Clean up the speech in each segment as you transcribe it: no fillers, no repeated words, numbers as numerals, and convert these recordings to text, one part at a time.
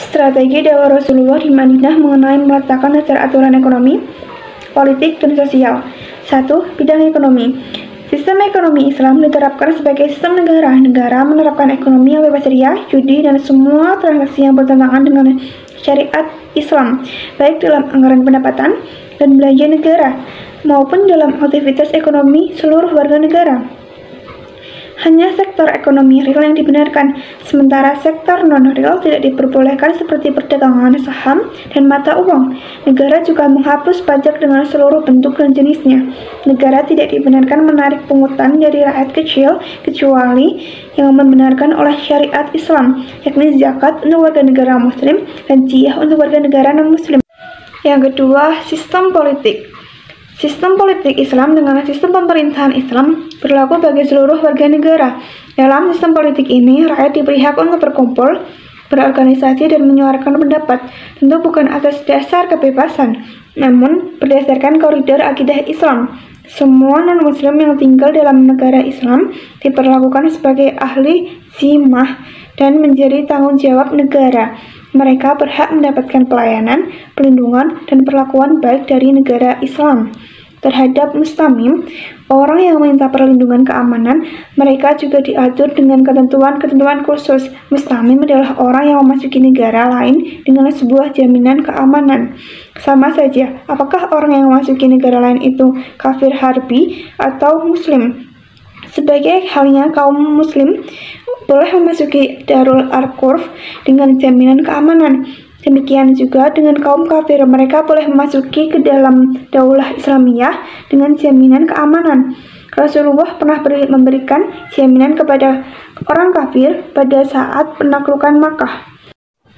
Strategi dakwah Rasulullah di Madinah mengenai meletakkan dasar aturan ekonomi, politik, dan sosial. 1. Bidang ekonomi. Sistem ekonomi Islam diterapkan sebagai sistem negara. Negara menerapkan ekonomi yang bebas riya, judi, dan semua transaksi yang bertentangan dengan syariat Islam, baik dalam anggaran pendapatan dan belanja negara, maupun dalam aktivitas ekonomi seluruh warga negara. Hanya sektor ekonomi real yang dibenarkan, sementara sektor non-real tidak diperbolehkan seperti perdagangan saham dan mata uang. Negara juga menghapus pajak dengan seluruh bentuk dan jenisnya. Negara tidak dibenarkan menarik pungutan dari rakyat kecil kecuali yang membenarkan oleh syariat Islam, yakni zakat untuk warga negara muslim dan jizyah untuk warga negara non-muslim. Yang kedua, sistem politik. Sistem politik Islam dengan sistem pemerintahan Islam berlaku bagi seluruh warga negara. Dalam sistem politik ini, rakyat diberi hak untuk berkumpul, berorganisasi, dan menyuarakan pendapat, tentu bukan atas dasar kebebasan, namun berdasarkan koridor akidah Islam. Semua non-muslim yang tinggal dalam negara Islam diperlakukan sebagai ahli zimmah dan menjadi tanggung jawab negara. Mereka berhak mendapatkan pelayanan, perlindungan, dan perlakuan baik dari negara Islam. Terhadap mustamim, orang yang meminta perlindungan keamanan, mereka juga diatur dengan ketentuan-ketentuan khusus. Mustamim adalah orang yang memasuki negara lain dengan sebuah jaminan keamanan. Sama saja, apakah orang yang memasuki negara lain itu kafir harbi atau muslim? Sebagai halnya kaum muslim boleh memasuki Darul Arqurf dengan jaminan keamanan. Demikian juga dengan kaum kafir, mereka boleh memasuki ke dalam daulah Islamiyah dengan jaminan keamanan. Rasulullah pernah memberikan jaminan kepada orang kafir pada saat penaklukan Makkah.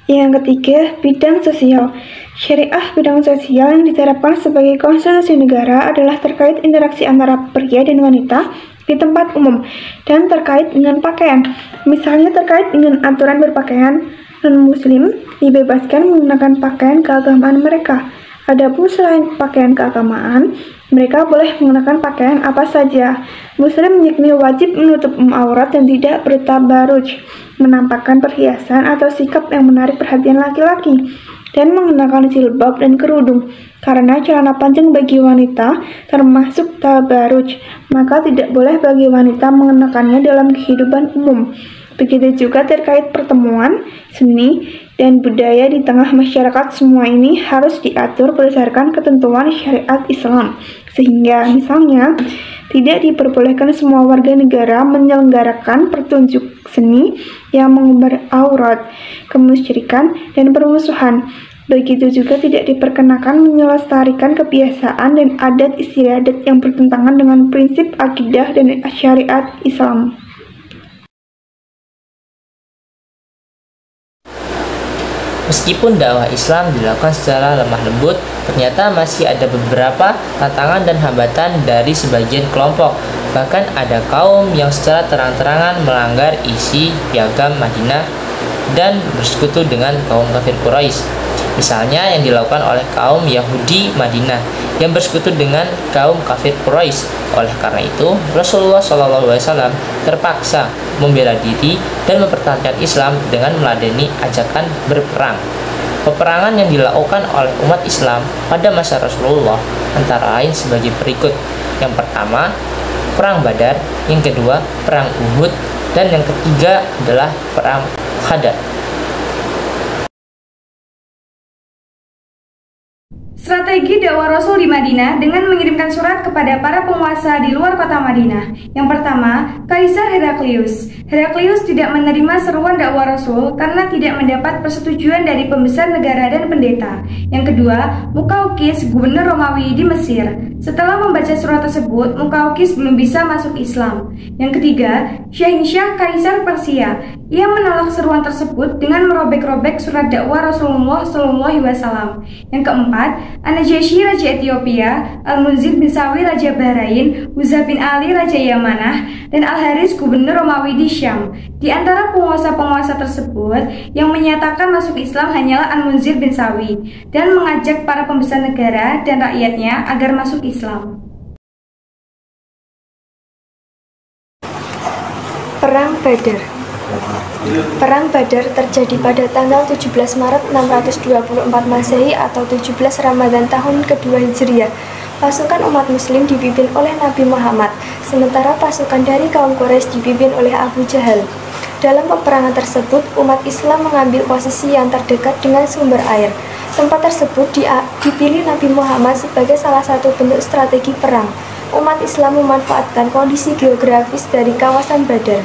Yang ketiga, bidang sosial. Syariah bidang sosial yang diterapkan sebagai konstitusi negara adalah terkait interaksi antara pria dan wanita di tempat umum dan terkait dengan pakaian. Misalnya terkait dengan aturan berpakaian, non-muslim dibebaskan menggunakan pakaian keagamaan mereka. Adapun selain pakaian keagamaan, mereka boleh menggunakan pakaian apa saja. Muslim yakni wajib menutup aurat dan tidak bertabaruj, menampakkan perhiasan atau sikap yang menarik perhatian laki-laki, dan mengenakan jilbab dan kerudung. Karena celana panjang bagi wanita termasuk tabaruj, maka tidak boleh bagi wanita mengenakannya dalam kehidupan umum. Begitu juga terkait pertemuan, seni, dan budaya di tengah masyarakat, semua ini harus diatur berdasarkan ketentuan syariat Islam. Sehingga misalnya, tidak diperbolehkan semua warga negara menyelenggarakan pertunjuk seni yang mengumbar aurat, kemusyrikan, dan permusuhan. Begitu juga tidak diperkenakan melestarikan kebiasaan dan adat istiadat yang bertentangan dengan prinsip akidah dan syariat Islam. Meskipun dakwah Islam dilakukan secara lemah lembut, ternyata masih ada beberapa tantangan dan hambatan dari sebagian kelompok. Bahkan ada kaum yang secara terang-terangan melanggar isi piagam Madinah dan bersekutu dengan kaum kafir Quraisy. Misalnya yang dilakukan oleh kaum Yahudi Madinah yang bersekutu dengan kaum kafir Quraisy. Oleh karena itu, Rasulullah SAW terpaksa membela diri dan mempertahankan Islam dengan meladeni ajakan berperang. Peperangan yang dilakukan oleh umat Islam pada masa Rasulullah antara lain sebagai berikut. Yang pertama, Perang Badar. Yang kedua, Perang Uhud. Dan yang ketiga adalah Perang Khandaq. Strategi dakwah Rasul di Madinah dengan mengirimkan surat kepada para penguasa di luar kota Madinah. Yang pertama, Kaisar Heraklius. Heraklius tidak menerima seruan dakwah Rasul karena tidak mendapat persetujuan dari pembesar negara dan pendeta. Yang kedua, Mukaukis, gubernur Romawi di Mesir. Setelah membaca surat tersebut, Mukaukis belum bisa masuk Islam. Yang ketiga, Syahinsyah Kaisar Persia. Ia menolak seruan tersebut dengan merobek-robek surat dakwah Rasulullah SAW. Yang keempat, An-Najasyi Raja Ethiopia, Al-Munzir bin Sawi Raja Bahrain, Huza bin Ali Raja Yamanah, dan Al-Haris gubernur Romawi di Syam. Di antara penguasa-penguasa tersebut, yang menyatakan masuk Islam hanyalah Al-Munzir bin Sawi dan mengajak para pembesar negara dan rakyatnya agar masuk Islam. Perang Badar. Perang Badar terjadi pada tanggal 17 Maret 624 Masehi atau 17 Ramadan tahun kedua Hijriah. Pasukan umat muslim dipimpin oleh Nabi Muhammad, sementara pasukan dari kaum Quraisy dipimpin oleh Abu Jahal. Dalam peperangan tersebut, umat Islam mengambil posisi yang terdekat dengan sumber air. Tempat tersebut dipilih Nabi Muhammad sebagai salah satu bentuk strategi perang. Umat Islam memanfaatkan kondisi geografis dari kawasan Badar.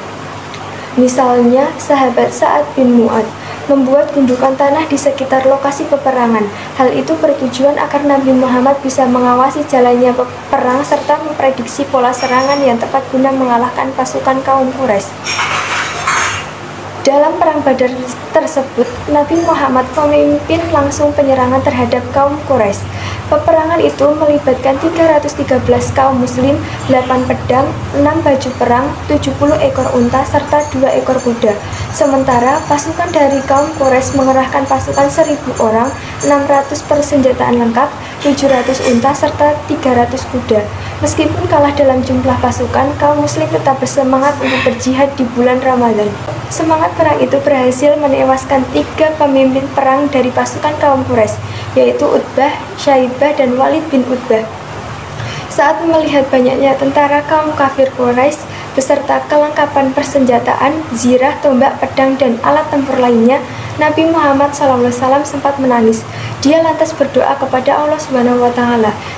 Misalnya, sahabat Sa'ad bin Mu'adz membuat gundukan tanah di sekitar lokasi peperangan. Hal itu bertujuan agar Nabi Muhammad bisa mengawasi jalannya perang serta memprediksi pola serangan yang tepat guna mengalahkan pasukan kaum Quraisy. Dalam perang Badar tersebut, Nabi Muhammad memimpin langsung penyerangan terhadap kaum Quraisy. Peperangan itu melibatkan 313 kaum muslim, 8 pedang, 6 baju perang, 70 ekor unta, serta 2 ekor kuda. Sementara pasukan dari kaum Quraisy mengerahkan pasukan 1000 orang, 600 persenjataan lengkap, 700 unta, serta 300 kuda. Meskipun kalah dalam jumlah pasukan, kaum muslim tetap bersemangat untuk berjihad di bulan Ramadan. Semangat perang itu berhasil menewaskan 3 pemimpin perang dari pasukan kaum Quraisy, yaitu Utbah, Syaibah, dan Walid bin Utbah. Saat melihat banyaknya tentara kaum kafir Quraisy beserta kelengkapan persenjataan, zirah, tombak, pedang, dan alat tempur lainnya, Nabi Muhammad SAW sempat menangis. Dia lantas berdoa kepada Allah SWT.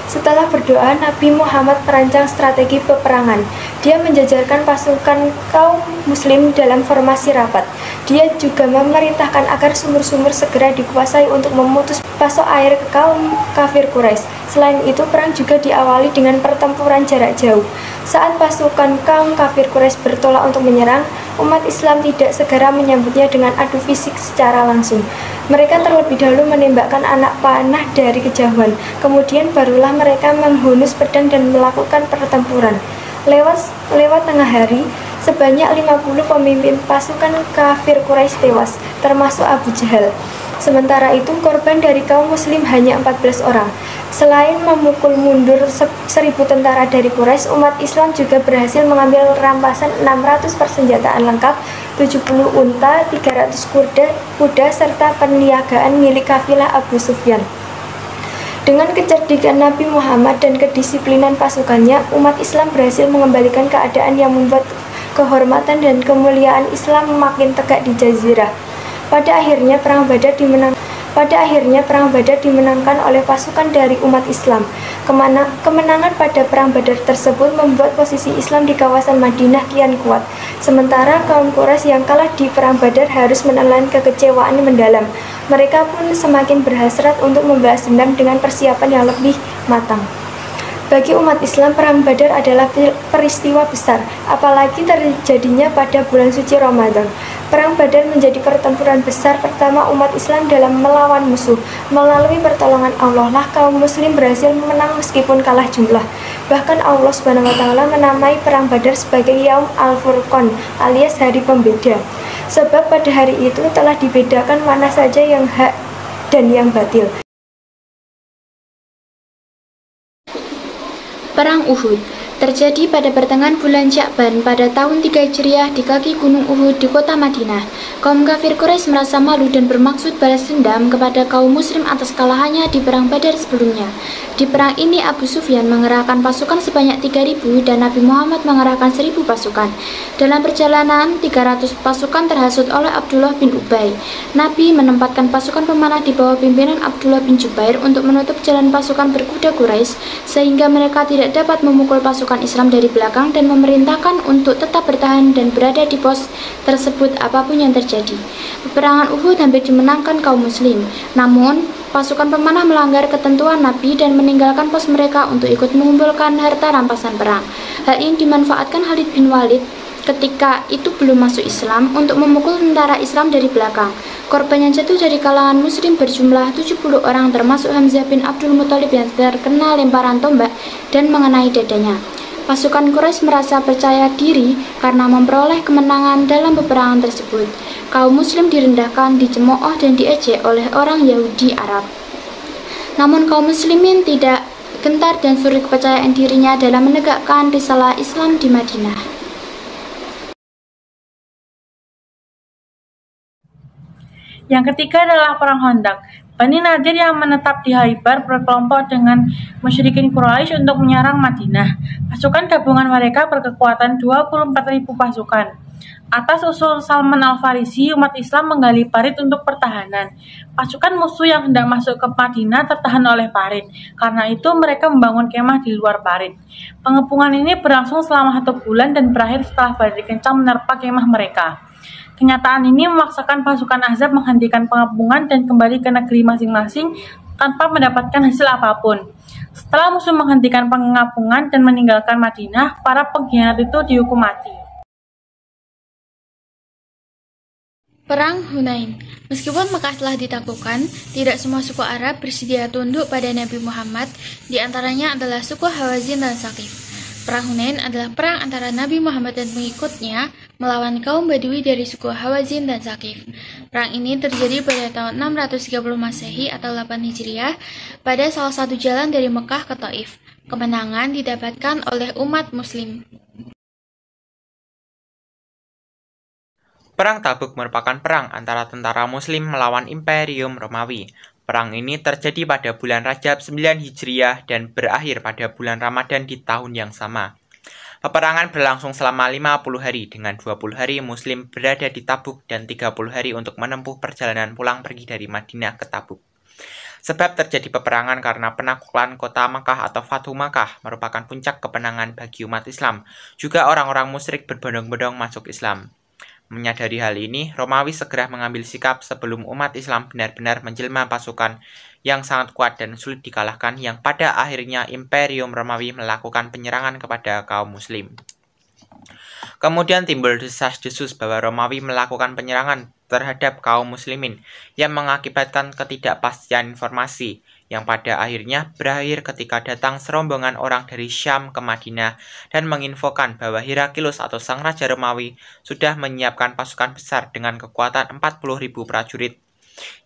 Setelah berdoa, Nabi Muhammad merancang strategi peperangan. Dia menjajarkan pasukan kaum muslim dalam formasi rapat. Dia juga memerintahkan agar sumur-sumur segera dikuasai untuk memutus pasok air ke kaum kafir Quraisy. Selain itu, perang juga diawali dengan pertempuran jarak jauh. Saat pasukan kaum kafir Quraisy bertolak untuk menyerang, umat Islam tidak segera menyambutnya dengan adu fisik secara langsung. Mereka terlebih dahulu menembakkan anak panah dari kejauhan. Kemudian barulah mereka menghunus pedang dan melakukan pertempuran. Lewat tengah hari, sebanyak 50 pemimpin pasukan kafir Quraisy tewas, termasuk Abu Jahal. Sementara itu, korban dari kaum muslim hanya 14 orang. Selain memukul mundur 1000 tentara dari Quraisy, umat Islam juga berhasil mengambil rampasan 600 persenjataan lengkap, 70 unta, 300 kuda, serta perniagaan milik kafilah Abu Sufyan. Dengan kecerdikan Nabi Muhammad dan kedisiplinan pasukannya, umat Islam berhasil mengembalikan keadaan yang membuat kehormatan dan kemuliaan Islam makin tegak di Jazirah. Pada akhirnya perang Badar dimenangkan oleh pasukan dari umat Islam. Kemenangan pada perang Badar tersebut membuat posisi Islam di kawasan Madinah kian kuat. Sementara kaum Quraisy yang kalah di perang Badar harus menelan kekecewaan mendalam. Mereka pun semakin berhasrat untuk membalas dendam dengan persiapan yang lebih matang. Bagi umat Islam, perang Badar adalah peristiwa besar, apalagi terjadinya pada bulan suci Ramadan. Perang Badar menjadi pertempuran besar pertama umat Islam dalam melawan musuh. Melalui pertolongan Allah lah kaum muslim berhasil menang meskipun kalah jumlah. Bahkan Allah SWT menamai perang Badar sebagai Yaum Al-Furqan alias hari pembeda. Sebab pada hari itu telah dibedakan mana saja yang hak dan yang batil. Perang Uhud terjadi pada pertengahan bulan Sya'ban pada tahun 3 Hijriah di kaki Gunung Uhud di kota Madinah. Kaum kafir Quraisy merasa malu dan bermaksud balas dendam kepada kaum muslim atas kekalahannya di perang Badar sebelumnya. Di perang ini Abu Sufyan mengerahkan pasukan sebanyak 3.000 dan Nabi Muhammad mengerahkan 1.000 pasukan. Dalam perjalanan, 300 pasukan terhasut oleh Abdullah bin Ubay. Nabi menempatkan pasukan pemanah di bawah pimpinan Abdullah bin Jubair untuk menutup jalan pasukan berkuda Quraisy sehingga mereka tidak dapat memukul pasukan Islam dari belakang dan memerintahkan untuk tetap bertahan dan berada di pos tersebut apapun yang terjadi. Peperangan Uhud hampir dimenangkan kaum muslim. Namun, pasukan pemanah melanggar ketentuan Nabi dan meninggalkan pos mereka untuk ikut mengumpulkan harta rampasan perang. Hal ini dimanfaatkan Khalid bin Walid ketika itu belum masuk Islam untuk memukul tentara Islam dari belakang. Korban yang jatuh dari kalangan muslim berjumlah 70 orang termasuk Hamzah bin Abdul Muthalib yang terkena lemparan tombak dan mengenai dadanya. Pasukan Quraisy merasa percaya diri karena memperoleh kemenangan dalam peperangan tersebut. Kaum muslim direndahkan, dicemooh dan diejek oleh orang Yahudi Arab. Namun kaum muslimin tidak gentar dan suri kepercayaan dirinya dalam menegakkan risalah Islam di Madinah. Yang ketiga adalah Perang Khandaq. Bani Nadir yang menetap di Khaibar berkelompok dengan musyrikin Quraisy untuk menyerang Madinah. Pasukan gabungan mereka berkekuatan 24.000 pasukan. Atas usul Salman Al-Farisi, umat Islam menggali parit untuk pertahanan. Pasukan musuh yang hendak masuk ke Madinah tertahan oleh parit. Karena itu mereka membangun kemah di luar parit. Pengepungan ini berlangsung selama 1 bulan dan berakhir setelah badai kencang menerpa kemah mereka. Kenyataan ini memaksakan pasukan Ahzab menghentikan pengepungan dan kembali ke negeri masing-masing tanpa mendapatkan hasil apapun. Setelah musuh menghentikan pengepungan dan meninggalkan Madinah, para pengkhianat itu dihukum mati. Perang Hunain. Meskipun Mekah telah ditaklukkan, tidak semua suku Arab bersedia tunduk pada Nabi Muhammad, di antaranya adalah suku Hawazin dan Saqif. Perang Hunain adalah perang antara Nabi Muhammad dan pengikutnya melawan kaum Badui dari suku Hawazin dan Saqif. Perang ini terjadi pada tahun 630 Masehi atau 8 Hijriah pada salah satu jalan dari Mekah ke Taif. Kemenangan didapatkan oleh umat Muslim. Perang Tabuk merupakan perang antara tentara Muslim melawan Imperium Romawi. Perang ini terjadi pada bulan Rajab 9 Hijriah dan berakhir pada bulan Ramadan di tahun yang sama. Peperangan berlangsung selama 50 hari dengan 20 hari Muslim berada di Tabuk dan 30 hari untuk menempuh perjalanan pulang pergi dari Madinah ke Tabuk. Sebab terjadi peperangan karena penaklukan kota Makkah atau Fathu Makkah merupakan puncak kemenangan bagi umat Islam. Juga orang-orang musyrik berbondong-bondong masuk Islam. Menyadari hal ini, Romawi segera mengambil sikap sebelum umat Islam benar-benar menjelma pasukan yang sangat kuat dan sulit dikalahkan yang pada akhirnya Imperium Romawi melakukan penyerangan kepada kaum Muslim. Kemudian timbul desas-desus bahwa Romawi melakukan penyerangan terhadap kaum Muslimin yang mengakibatkan ketidakpastian informasi yang pada akhirnya berakhir ketika datang serombongan orang dari Syam ke Madinah dan menginfokan bahwa Heraklius atau sang raja Romawi sudah menyiapkan pasukan besar dengan kekuatan 40.000 prajurit,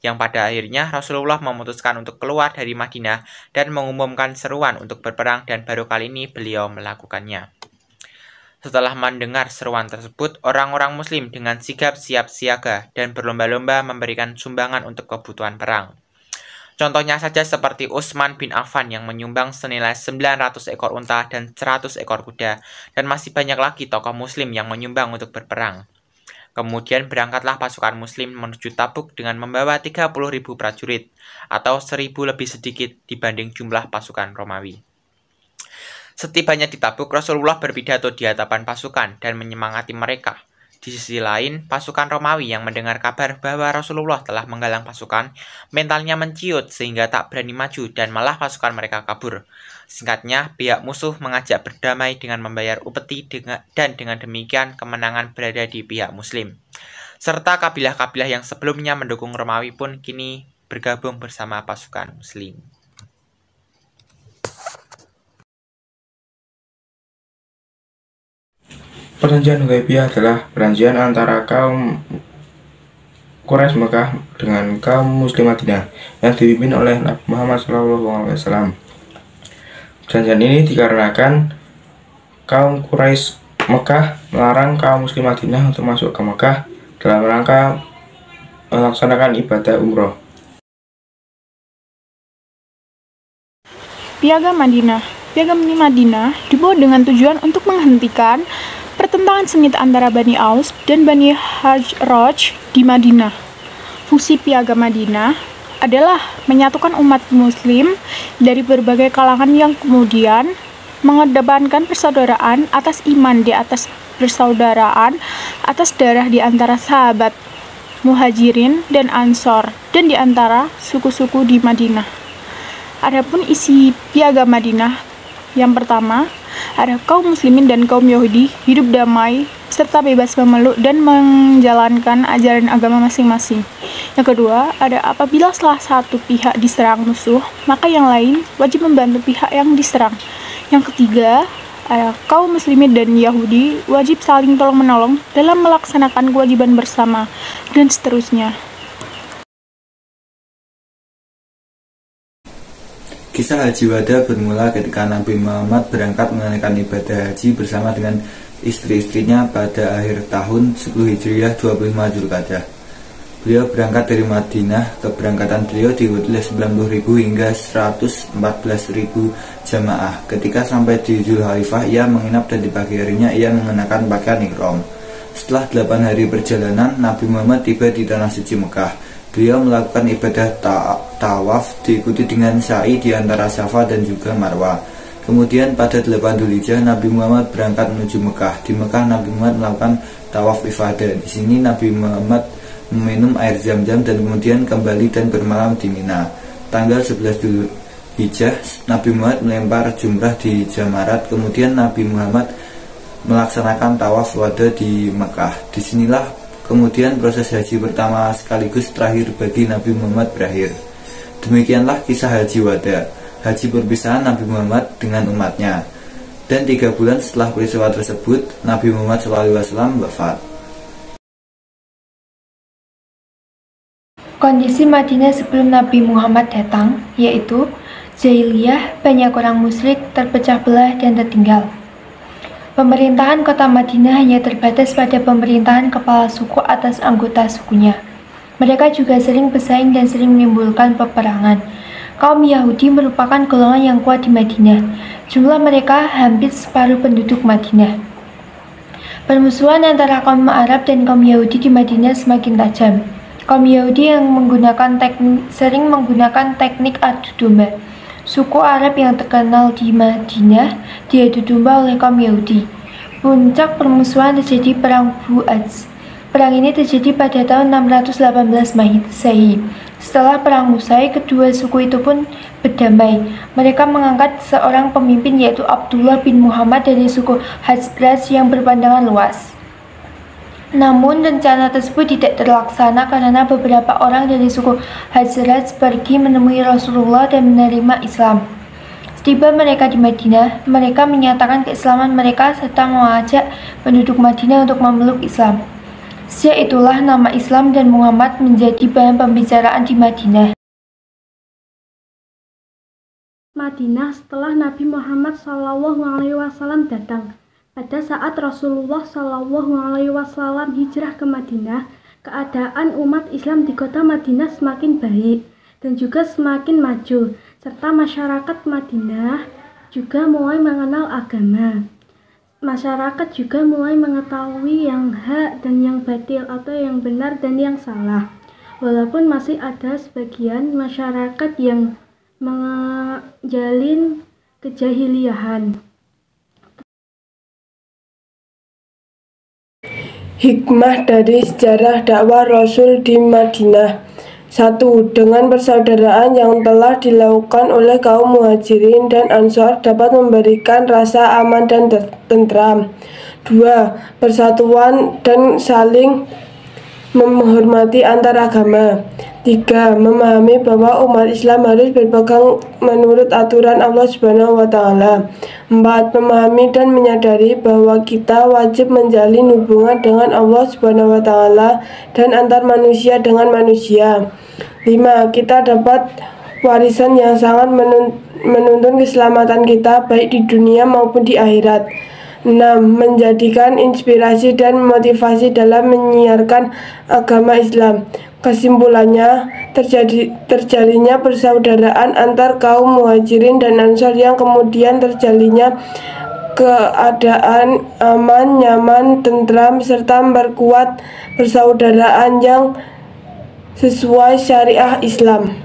yang pada akhirnya Rasulullah memutuskan untuk keluar dari Madinah dan mengumumkan seruan untuk berperang dan baru kali ini beliau melakukannya. Setelah mendengar seruan tersebut, orang-orang Muslim dengan sigap siap siaga dan berlomba-lomba memberikan sumbangan untuk kebutuhan perang. Contohnya saja seperti Utsman bin Affan yang menyumbang senilai 900 ekor unta dan 100 ekor kuda, dan masih banyak lagi tokoh Muslim yang menyumbang untuk berperang. Kemudian berangkatlah pasukan Muslim menuju Tabuk dengan membawa 30.000 prajurit, atau 1.000 lebih sedikit dibanding jumlah pasukan Romawi. Setibanya di Tabuk, Rasulullah berpidato di hadapan pasukan dan menyemangati mereka. Di sisi lain, pasukan Romawi yang mendengar kabar bahwa Rasulullah telah menggalang pasukan, mentalnya menciut sehingga tak berani maju dan malah pasukan mereka kabur. Singkatnya, pihak musuh mengajak berdamai dengan membayar upeti dan dengan demikian kemenangan berada di pihak Muslim. Serta kabilah-kabilah yang sebelumnya mendukung Romawi pun kini bergabung bersama pasukan Muslim. Perjanjian Hudaybiyah adalah perjanjian antara kaum Quraisy Mekah dengan kaum Muslim Madinah yang dipimpin oleh Nabi Muhammad SAW. Perjanjian ini dikarenakan kaum Quraisy Mekah melarang kaum Muslim Madinah untuk masuk ke Mekah dalam rangka melaksanakan ibadah umroh. Piagam Madinah. Piagam Madinah dibuat dengan tujuan untuk menghentikan pertentangan sengit antara Bani Aus dan Bani Hajraj di Madinah. Fungsi Piagam Madinah adalah menyatukan umat Muslim dari berbagai kalangan yang kemudian mengedepankan persaudaraan atas iman di atas persaudaraan atas darah di antara sahabat Muhajirin dan Ansor dan di antara suku-suku di Madinah. Adapun isi Piagam Madinah yang pertama, ada kaum muslimin dan kaum Yahudi hidup damai serta bebas memeluk dan menjalankan ajaran agama masing-masing. Yang kedua, ada apabila salah satu pihak diserang musuh, maka yang lain wajib membantu pihak yang diserang. Yang ketiga, ada kaum muslimin dan Yahudi wajib saling tolong-menolong dalam melaksanakan kewajiban bersama, dan seterusnya. Kisah Haji Wada bermula ketika Nabi Muhammad berangkat menunaikan ibadah haji bersama dengan istri-istrinya pada akhir tahun 10 Hijriah 25 Dzulqa'dah. Beliau berangkat dari Madinah. Keberangkatan beliau diikuti oleh 90.000 hingga 114.000 jamaah. Ketika sampai di Zulhaifah, ia menginap dan di pagi harinya ia mengenakan pakaian ihram. Setelah 8 hari perjalanan, Nabi Muhammad tiba di tanah suci Mekah. Beliau melakukan ibadah tawaf diikuti dengan sa'i di antara Safa dan juga Marwah. Kemudian pada 8 Dzulhijjah Nabi Muhammad berangkat menuju Mekah. Di Mekah Nabi Muhammad melakukan tawaf ifadah. Di sini Nabi Muhammad meminum air zam-zam dan kemudian kembali dan bermalam di Mina. Tanggal 11 Dzulhijjah Nabi Muhammad melempar jumrah di Jamarat. Kemudian Nabi Muhammad melaksanakan tawaf wada di Mekah. Disinilah kemudian proses haji pertama sekaligus terakhir bagi Nabi Muhammad berakhir. Demikianlah kisah haji wada, haji perpisahan Nabi Muhammad dengan umatnya. Dan 3 bulan setelah peristiwa tersebut, Nabi Muhammad SAW wafat. Kondisi Madinah sebelum Nabi Muhammad datang, yaitu jahiliyah, banyak orang musyrik, terpecah belah dan tertinggal. Pemerintahan kota Madinah hanya terbatas pada pemerintahan kepala suku atas anggota sukunya. Mereka juga sering bersaing dan sering menimbulkan peperangan. Kaum Yahudi merupakan golongan yang kuat di Madinah. Jumlah mereka hampir separuh penduduk Madinah. Permusuhan antara kaum Arab dan kaum Yahudi di Madinah semakin tajam. Kaum Yahudi yang sering menggunakan teknik adu domba. Suku Arab yang terkenal di Madinah diadu domba oleh kaum Yahudi. Puncak permusuhan terjadi Perang Bu'az. Perang ini terjadi pada tahun 618 Masehi. Setelah perang usai, kedua suku itu pun berdamai. Mereka mengangkat seorang pemimpin yaitu Abdullah bin Muhammad dari suku Khazraj yang berpandangan luas. Namun rencana tersebut tidak terlaksana karena beberapa orang dari suku Khazraj pergi menemui Rasulullah dan menerima Islam. Setiba mereka di Madinah, mereka menyatakan keislaman mereka serta mengajak penduduk Madinah untuk memeluk Islam. Sejak itulah nama Islam dan Muhammad menjadi bahan pembicaraan di Madinah. Madinah setelah Nabi Muhammad SAW datang. Pada saat Rasulullah SAW hijrah ke Madinah, keadaan umat Islam di kota Madinah semakin baik dan juga semakin maju, serta masyarakat Madinah juga mulai mengenal agama. Masyarakat juga mulai mengetahui yang hak dan yang batil atau yang benar dan yang salah. Walaupun masih ada sebagian masyarakat yang menjalin kejahiliahan. Hikmah dari sejarah dakwah Rasul di Madinah. 1. Dengan persaudaraan yang telah dilakukan oleh kaum muhajirin dan ansor dapat memberikan rasa aman dan tentram. 2. Persatuan dan saling menghormati antar agama. 3. Memahami bahwa umat Islam harus berpegang menurut aturan Allah Subhanahu wa Ta'ala. 4. Memahami dan menyadari bahwa kita wajib menjalin hubungan dengan Allah Subhanahu wa Ta'ala dan antar manusia dengan manusia. 5. Kita dapat warisan yang sangat menuntun keselamatan kita baik di dunia maupun di akhirat. 6. Menjadikan inspirasi dan motivasi dalam menyiarkan agama Islam. Kesimpulannya, terjalinnya persaudaraan antar kaum muhajirin dan ansor yang kemudian terjalinnya keadaan aman, nyaman, tentram, serta memperkuat persaudaraan yang sesuai syariah Islam.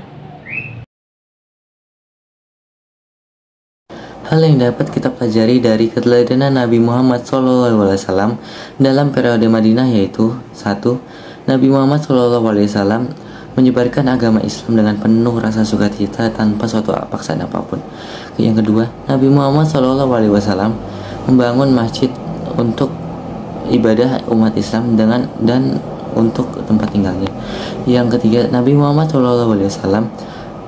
Hal yang dapat kita pelajari dari keteladanan Nabi Muhammad SAW dalam periode Madinah yaitu 1. Nabi Muhammad SAW menyebarkan agama Islam dengan penuh rasa sukacita tanpa suatu paksaan apapun. Yang kedua, Nabi Muhammad SAW membangun masjid untuk ibadah umat Islam dan untuk tempat tinggalnya. Yang ketiga, Nabi Muhammad SAW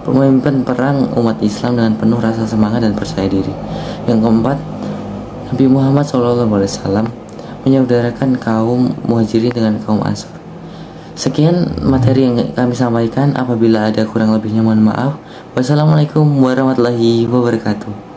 memimpin perang umat Islam dengan penuh rasa semangat dan percaya diri. Yang keempat, Nabi Muhammad SAW menyaudarakan kaum muhajirin dengan kaum ansor. Sekian materi yang kami sampaikan. Apabila ada kurang lebihnya mohon maaf. Wassalamualaikum warahmatullahi wabarakatuh.